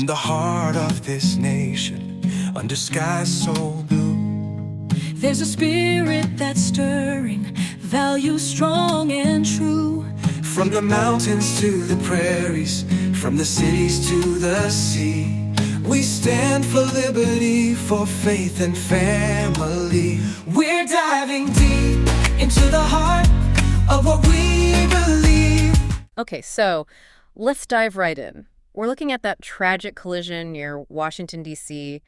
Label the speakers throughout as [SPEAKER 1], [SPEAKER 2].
[SPEAKER 1] the heart of this nation, under skies so blue,
[SPEAKER 2] there's a spirit that's stirring, values strong and true.
[SPEAKER 1] from the mountains to the prairies, from the cities to the sea, we stand for liberty, for faith and family. We're diving deep into the heart of what we believe.
[SPEAKER 3] Okay, so let's dive right in. We're looking at that tragic collision near Washington, D.C.,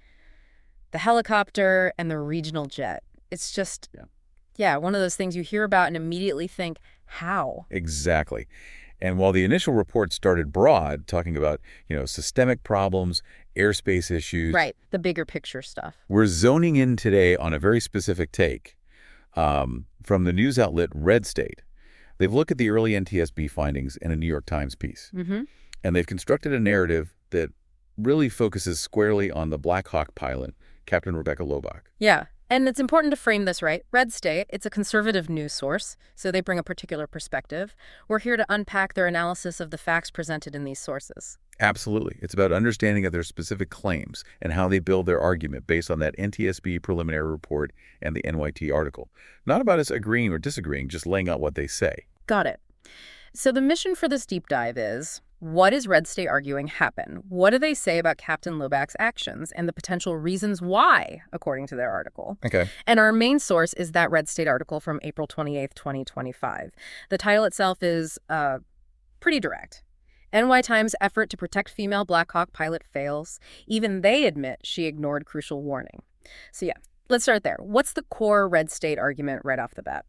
[SPEAKER 3] the helicopter and the regional jet. It's just, yeah, one of those things you hear about and immediately think, how?
[SPEAKER 4] Exactly. And while the initial report started broad, talking about, systemic problems, airspace issues.
[SPEAKER 3] Right, the bigger picture stuff.
[SPEAKER 4] We're zoning in today on a very specific take from the news outlet RedState. They've looked at the early NTSB findings in a New York Times piece. And they've constructed a narrative that really focuses squarely on the Black Hawk pilot, Captain Rebecca Loebach.
[SPEAKER 3] Yeah, and it's important to frame this right. RedState, it's a conservative news source, so they bring a particular perspective. We're here to unpack their analysis of the facts presented in these sources.
[SPEAKER 4] Absolutely. It's about understanding of their specific claims and how they build their argument based on that NTSB preliminary report and the NYT article. Not about us agreeing or disagreeing, just laying out what they say.
[SPEAKER 3] Got it. So the mission for this deep dive is, what is RedState arguing happened? What do they say about Captain Loebach's actions and the potential reasons why, according to their article?
[SPEAKER 4] Okay.
[SPEAKER 3] And our main source is that RedState article from April 28th, 2025. The title itself is pretty direct. NY Times' effort to protect female Black Hawk pilot fails. Even they admit she ignored crucial warning. So yeah, let's start there. What's the core RedState argument right off the bat?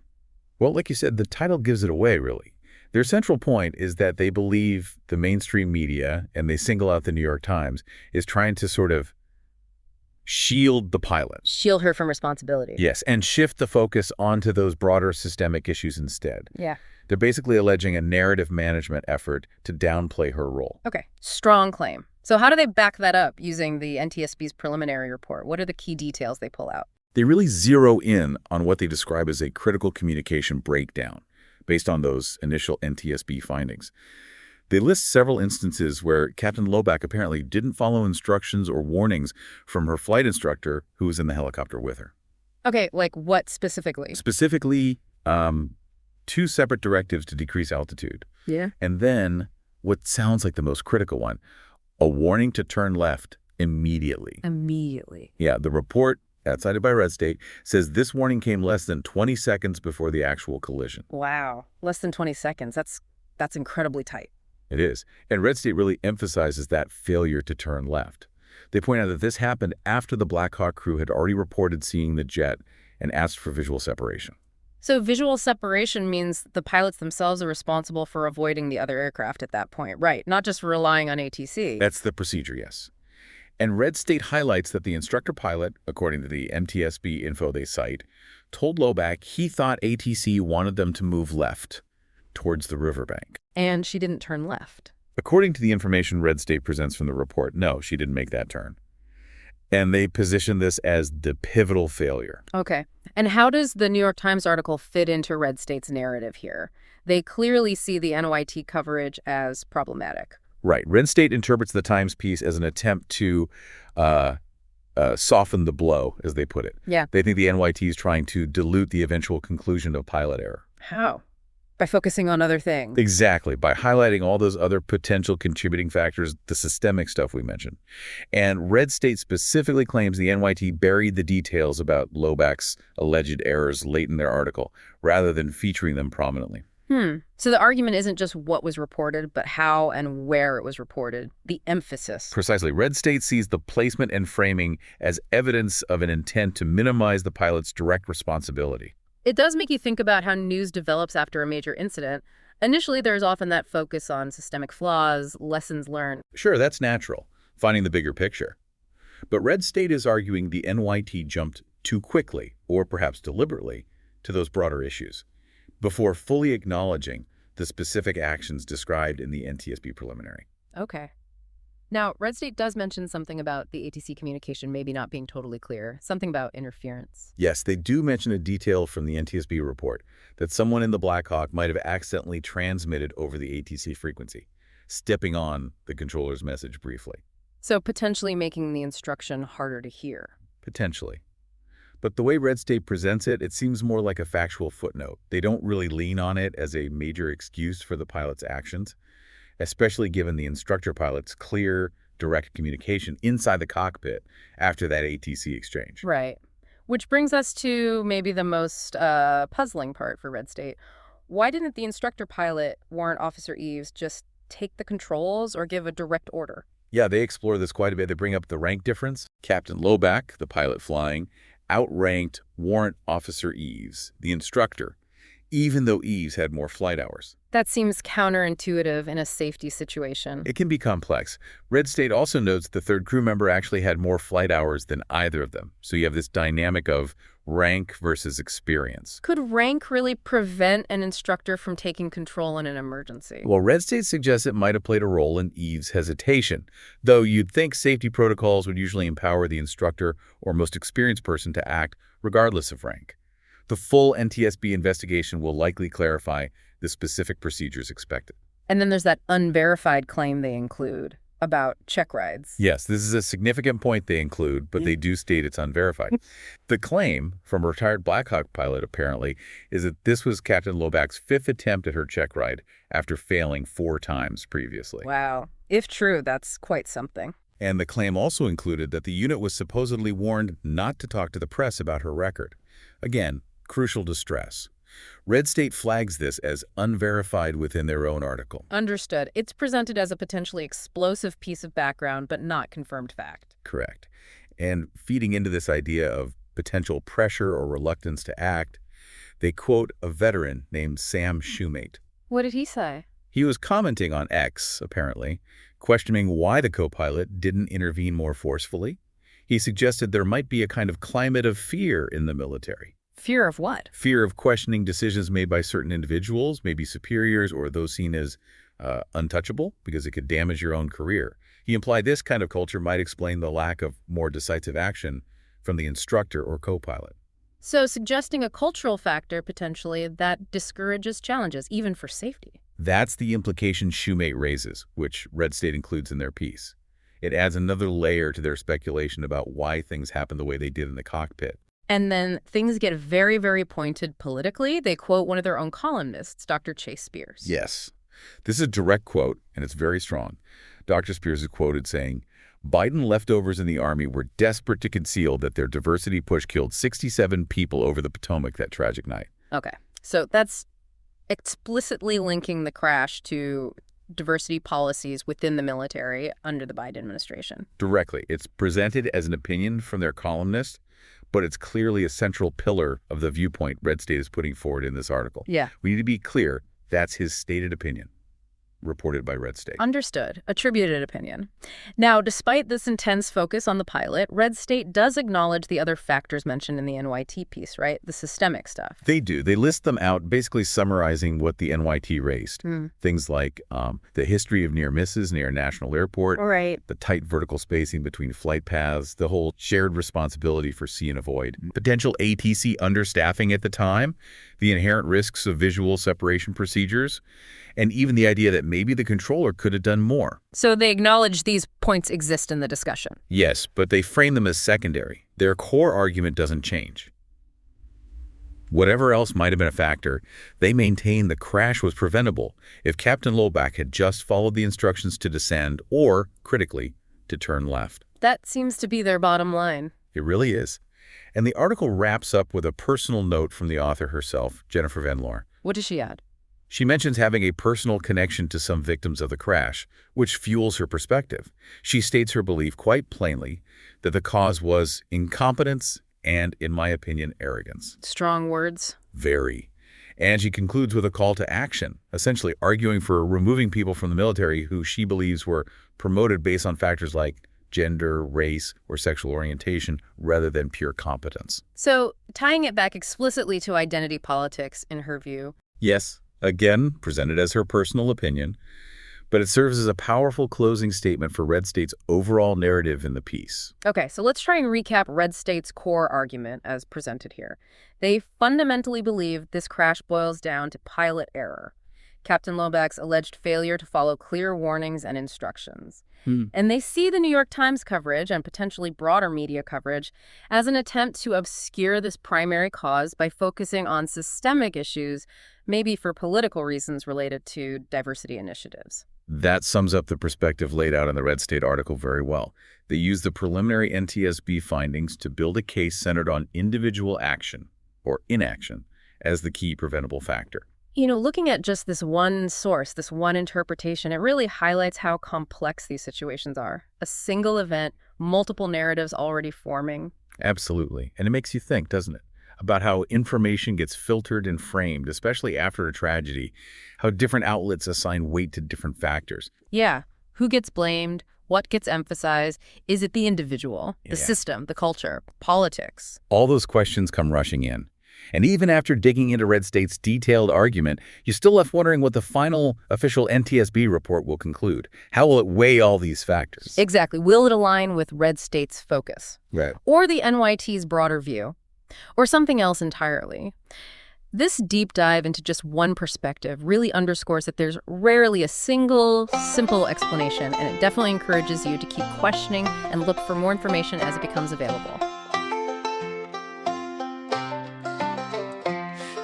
[SPEAKER 4] Well, like you said, the title gives it away, really. Their central point is that they believe the mainstream media, and they single out the New York Times, is trying to sort of shield the pilot.
[SPEAKER 3] Shield her from responsibility.
[SPEAKER 4] Yes, and shift the focus onto those broader systemic issues instead.
[SPEAKER 3] Yeah.
[SPEAKER 4] They're basically alleging a narrative management effort to downplay her role.
[SPEAKER 3] Okay, strong claim. So how do they back that up using the NTSB's preliminary report? What are the key details they pull out?
[SPEAKER 4] They really zero in on what they describe as a critical communication breakdown based on those initial NTSB findings. They list several instances where Captain Loebach apparently didn't follow instructions or warnings from her flight instructor who was in the helicopter with her.
[SPEAKER 3] Okay, like what specifically?
[SPEAKER 4] Specifically, 2 separate directives to decrease altitude.
[SPEAKER 3] Yeah.
[SPEAKER 4] And then what sounds like the most critical one, a warning to turn left immediately.
[SPEAKER 3] Immediately.
[SPEAKER 4] Yeah, the report, cited by RedState, says this warning came less than 20 seconds before the actual collision.
[SPEAKER 3] Wow, less than 20 seconds. That's incredibly tight.
[SPEAKER 4] It is. And RedState really emphasizes that failure to turn left. They point out that this happened after the Black Hawk crew had already reported seeing the jet and asked for visual separation.
[SPEAKER 3] So visual separation means the pilots themselves are responsible for avoiding the other aircraft at that point, right? Not just relying on ATC.
[SPEAKER 4] That's the procedure, yes. And RedState highlights that the instructor pilot, according to the NTSB info they cite, told Loebach he thought ATC wanted them to move left towards the riverbank.
[SPEAKER 3] And she didn't turn left.
[SPEAKER 4] According to the information RedState presents from the report, no, she didn't make that turn. And they position this as the pivotal failure.
[SPEAKER 3] Okay. And how does the New York Times article fit into RedState's narrative here? They clearly see the NYT coverage as problematic.
[SPEAKER 4] Right. RedState interprets the Times piece as an attempt to soften the blow, as they put it.
[SPEAKER 3] Yeah.
[SPEAKER 4] They think the NYT is trying to dilute the eventual conclusion of pilot error.
[SPEAKER 3] How? By focusing on other things.
[SPEAKER 4] Exactly. By highlighting all those other potential contributing factors, the systemic stuff we mentioned. And RedState specifically claims the NYT buried the details about Loebach's alleged errors late in their article, rather than featuring them prominently.
[SPEAKER 3] So the argument isn't just what was reported, but how and where it was reported, the emphasis.
[SPEAKER 4] Precisely. RedState sees the placement and framing as evidence of an intent to minimize the pilot's direct responsibility.
[SPEAKER 3] It does make you think about how news develops after a major incident. Initially, there's often that focus on systemic flaws, lessons learned.
[SPEAKER 4] Sure, that's natural, finding the bigger picture. But RedState is arguing the NYT jumped too quickly, or perhaps deliberately, to those broader issues, before fully acknowledging the specific actions described in the NTSB preliminary.
[SPEAKER 3] Okay. Now, RedState does mention something about the ATC communication maybe not being totally clear, something about interference.
[SPEAKER 4] Yes, they do mention a detail from the NTSB report that someone in the Black Hawk might have accidentally transmitted over the ATC frequency, stepping on the controller's message briefly.
[SPEAKER 3] So potentially making the instruction harder to hear.
[SPEAKER 4] Potentially. But the way RedState presents it, it seems more like a factual footnote. They don't really lean on it as a major excuse for the pilot's actions, especially given the instructor pilot's clear, direct communication inside the cockpit after that ATC exchange.
[SPEAKER 3] Right. Which brings us to maybe the most puzzling part for RedState. Why didn't the instructor pilot, Warrant Officer Eves, just take the controls or give a direct order?
[SPEAKER 4] Yeah, they explore this quite a bit. They bring up the rank difference. Captain Loback, the pilot flying, outranked Warrant Officer Eves, the instructor, even though Eves had more flight hours.
[SPEAKER 3] That seems counterintuitive in a safety situation.
[SPEAKER 4] It can be complex. RedState also notes the third crew member actually had more flight hours than either of them. So you have this dynamic of rank versus experience.
[SPEAKER 3] Could rank really prevent an instructor from taking control in an emergency?
[SPEAKER 4] Well, RedState suggests it might have played a role in Eve's hesitation, though you'd think safety protocols would usually empower the instructor or most experienced person to act regardless of rank. The full NTSB investigation will likely clarify the specific procedures expected.
[SPEAKER 3] And then there's that unverified claim they include about check rides.
[SPEAKER 4] Yes, this is a significant point they include, but they do state it's unverified. The claim from a retired Blackhawk pilot, apparently, is that this was Captain Loback's 5th attempt at her check ride after failing 4 times previously.
[SPEAKER 3] Wow. If true, that's quite something.
[SPEAKER 4] And the claim also included that the unit was supposedly warned not to talk to the press about her record. Again, crucial distress. RedState flags this as unverified within their own article.
[SPEAKER 3] Understood. It's presented as a potentially explosive piece of background, but not confirmed fact.
[SPEAKER 4] Correct. And feeding into this idea of potential pressure or reluctance to act, they quote a veteran named Sam Shoemate.
[SPEAKER 3] What did he say?
[SPEAKER 4] He was commenting on X, apparently, questioning why the co-pilot didn't intervene more forcefully. He suggested there might be a kind of climate of fear in the military.
[SPEAKER 3] Fear of what?
[SPEAKER 4] Fear of questioning decisions made by certain individuals, maybe superiors or those seen as untouchable, because it could damage your own career. He implied this kind of culture might explain the lack of more decisive action from the instructor or co-pilot.
[SPEAKER 3] So suggesting a cultural factor, potentially, that discourages challenges, even for safety.
[SPEAKER 4] That's the implication Shoemate raises, which RedState includes in their piece. It adds another layer to their speculation about why things happen the way they did in the cockpit.
[SPEAKER 3] And then things get very, very pointed politically. They quote one of their own columnists, Dr. Chase Spears.
[SPEAKER 4] Yes. This is a direct quote, and it's very strong. Dr. Spears is quoted saying, Biden leftovers in the Army were desperate to conceal that their diversity push killed 67 people over the Potomac that tragic night.
[SPEAKER 3] Okay. So that's explicitly linking the crash to diversity policies within the military under the Biden administration.
[SPEAKER 4] Directly. It's presented as an opinion from their columnist, but it's clearly a central pillar of the viewpoint RedState is putting forward in this article.
[SPEAKER 3] Yeah.
[SPEAKER 4] We need to be clear, that's his stated opinion, reported by RedState.
[SPEAKER 3] Understood. Attributed opinion. Now, despite this intense focus on the pilot, RedState does acknowledge the other factors mentioned in the NYT piece, right? The systemic stuff.
[SPEAKER 4] They do. They list them out, basically summarizing what the NYT raised. Things like the history of near misses near a national airport,
[SPEAKER 3] Right.
[SPEAKER 4] the tight vertical spacing between flight paths, the whole shared responsibility for see and avoid, potential ATC understaffing at the time, the inherent risks of visual separation procedures, and even the idea that maybe the controller could have done more.
[SPEAKER 3] So they acknowledge these points exist in the discussion.
[SPEAKER 4] Yes, but they frame them as secondary. Their core argument doesn't change. Whatever else might have been a factor, they maintain the crash was preventable if Captain Loback had just followed the instructions to descend or, critically, to turn left.
[SPEAKER 3] That seems to be their bottom line.
[SPEAKER 4] It really is. And the article wraps up with a personal note from the author herself, Jennifer Van Loor.
[SPEAKER 3] What does she add?
[SPEAKER 4] She mentions having a personal connection to some victims of the crash, which fuels her perspective. She states her belief quite plainly that the cause was incompetence and, in my opinion, arrogance.
[SPEAKER 3] Strong words.
[SPEAKER 4] Very. And she concludes with a call to action, essentially arguing for removing people from the military who she believes were promoted based on factors like gender, race, or sexual orientation rather than pure competence.
[SPEAKER 3] So tying it back explicitly to identity politics, in her view.
[SPEAKER 4] Yes. Again, presented as her personal opinion, but it serves as a powerful closing statement for RedState's overall narrative in the piece.
[SPEAKER 3] Okay, so let's try and recap RedState's core argument as presented here. They fundamentally believe this crash boils down to pilot error. Captain Lobeck's alleged failure to follow clear warnings and instructions. And they see the New York Times coverage and potentially broader media coverage as an attempt to obscure this primary cause by focusing on systemic issues, maybe for political reasons related to diversity initiatives.
[SPEAKER 4] That sums up the perspective laid out in the RedState article very well. They use the preliminary NTSB findings to build a case centered on individual action, or inaction, as the key preventable factor.
[SPEAKER 3] You know, looking at just this one source, this one interpretation, it really highlights how complex these situations are. A single event, multiple narratives already forming.
[SPEAKER 4] Absolutely. And it makes you think, doesn't it, about how information gets filtered and framed, especially after a tragedy, how different outlets assign weight to different factors.
[SPEAKER 3] Yeah. Who gets blamed? What gets emphasized? Is it the individual, the system, the culture, politics?
[SPEAKER 4] All those questions come rushing in. And even after digging into RedState's detailed argument, you're still left wondering what the final official NTSB report will conclude. How will it weigh all these factors?
[SPEAKER 3] Exactly. Will it align with RedState's focus?
[SPEAKER 4] Right.
[SPEAKER 3] Or the NYT's broader view? Or something else entirely? This deep dive into just one perspective really underscores that there's rarely a single, simple explanation, and it definitely encourages you to keep questioning and look for more information as it becomes available.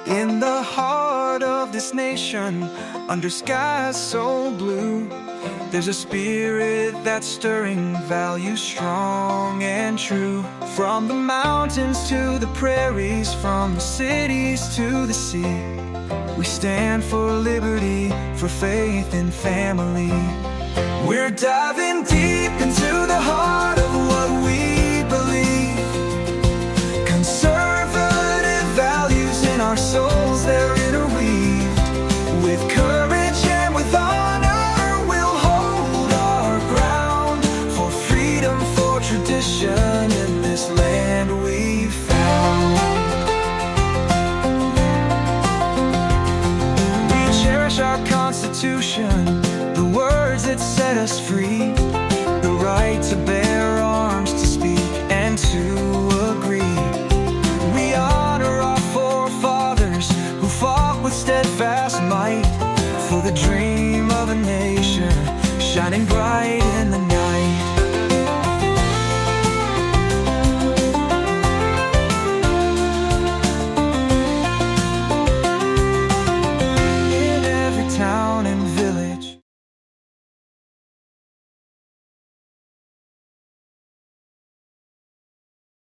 [SPEAKER 1] In the heart of this nation, under skies so blue, there's a spirit that's stirring values strong and true. From the mountains to the prairies, from the cities to the sea, we stand for liberty, for faith and family. We're diving deep into the heart of what we believe. Conservative values in our souls, they're interweaved. With courage and with honor, we'll hold our ground for freedom, for tradition in this land we found. We cherish our Constitution, the words that set us free, the right to bear arms, to speak and to agree. We honor our forefathers who fought with steadfast might for the dream of a nation shining bright